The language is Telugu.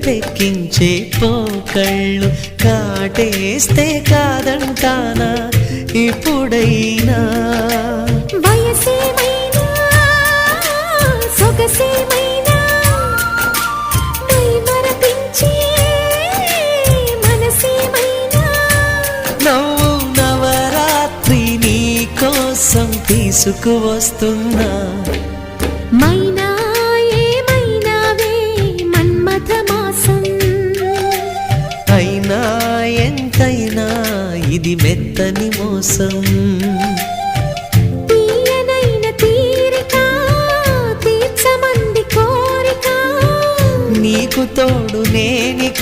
వేడెక్కించే పోకళ్ళు కాటేస్తే కాదంటానా ఇప్పుడైనా వయసేమైనా సొగసేమైనా మైమరపించే మనసేమైనా నవ్వు నవరాత్రి నీ కోసం తీసుకువస్తున్నా మైనా ఏమైనావే మన్మథ మాసం అయినా ఎంతైనా ఇది మెత్తని మోసం తీయనైన తీరిక తీర్చమంది కోరిక నీకు తోడు నేనిక